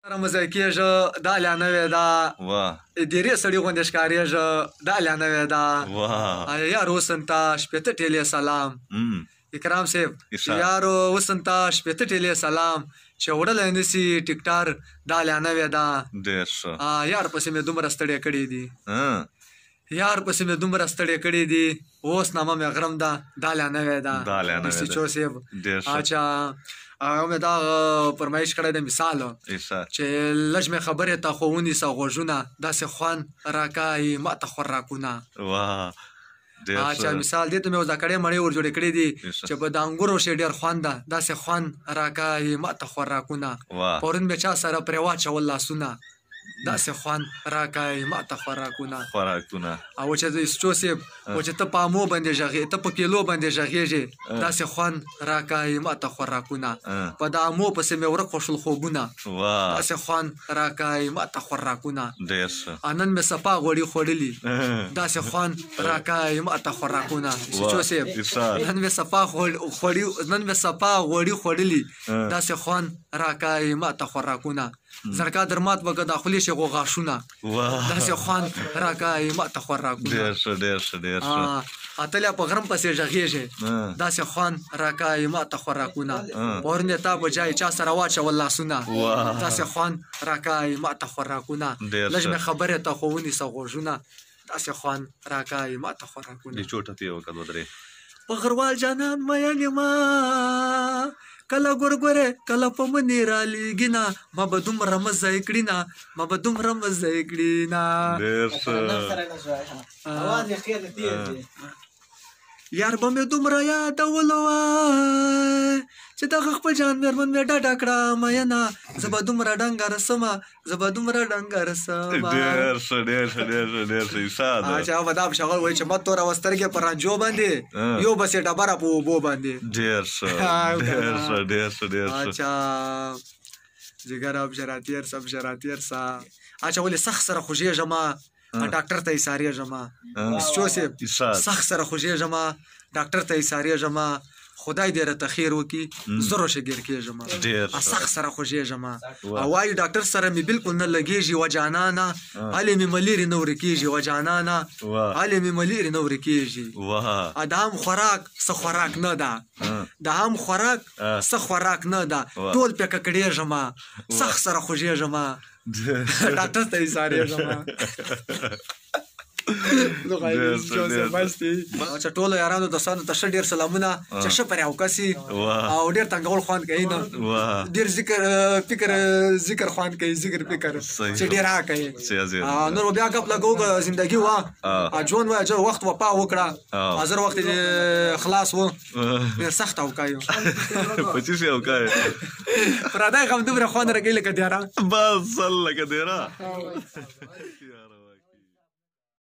سره مزه کېږه دا لا نوې ده ډېرې سړي غوندې ښکارېږه دا لا نوې ده یار حسن ته شپېته ټېلې سلام اکرام صاحب یارو حسن ته شپېته ټېلې سلام چې وړلی نسي ټیکټار دا لا نوې ده یار پسې مې دومره ستړی کړي دي یار پسې مې دومره ستړی کړي دي اوس نامه مې غرم ده دا لا نوې ده سیچو صاحب اچھا او مې دا فرمایش کړی د مثال چې لږ مې خبرې ته خو ونیسه غوږونه داسې خوند راکایي ماته خوراکونه اچھا مثال دې ته مې وزاکړې مړې ور جوړې کړې دي چې په د انګورو شی ډېر خوند ده داسې خوند راکایي ماته خوراکونه پرون مې چا سره پرې واچول لاسونه داسې خوند راکایي ماته خوراکونه او چې سچو صاحب او چې ته په امو باندې غږې ته په کیلو باندې غږېږې داسې خوند راکایي ماته خوراکونه په د امو پسې مې ورک خوښل خوبونه داسې خوند راکایي ماته خوراکونه نن مې صفا غوړي خوړلي داسې خوند راکایي ماته خوراکونه سچو صاحب نن مې صفا غوړي خوړلي داسې خوند راکایي ماته خوراکونه زرکا در مات وکړه د خولې شي غاښونه داسې خوند راکایي ماته خوراکونه اتلیا په غرم پسې غږېږې داسې خوند راکایي ماته خوراکونه پرون یې تا په جای چا سره واچول لاسونه داسې خوند راکایي ماته خوراکونه لږ مې خبرې ته خو ونیسه غوږونه داسې خوند راکایي ماته خوراکونه په غروال جانان مین یمه کله ګورګورې کله په منې رالیږینه ما به دومره مزه یې کړینه یار به مې دومره یادولو وای چې دغه خپل جان مېرمن مې ډډه کړه مینه زه به دومره ډنګره سمه اچھا به دا شغل وایي چې مه توروه سترګې په رانجو باندې یو بس یې ډبره په اوبو باندې اچھا جګر ابشراتیر سا اچھا ولې سخت سره خوږېږم ډاکټر ته یې سارېږم سچو صاحب سخت سره خوږېږم ډاکټر ته یې سارېږم خدای دې راته خیر وکړي زه روشګیر کېږم سخت سره خوږېږم او وایي ډاکټر سره مې بلکل نه لګېږي و جانانه هلې مې ملیرې نه ورکېږي و جانانه هلې مې ملیرې نه ورکېږي د هم خوراک څه خوراک نه ده ټول پې ککړېږم سخت سره خوږېږم ډاکټر ته یې سارېږم ټولو یارانو دوستانو ته ښه ډېر سلامونه چې ښه پرې اوکسي او ډېر تنګول خوند کوي نه ډېر ذکر خوند کوي ذکر فکر چې ډېر ها کوي نور بیا ګپ لګو زندګي وه ژوند وایه چې وخت وپا وکړه حاضر وخت خلاص و ډېر سخت اوکایو پردی غم دومره خوند راکوي لکه دیاره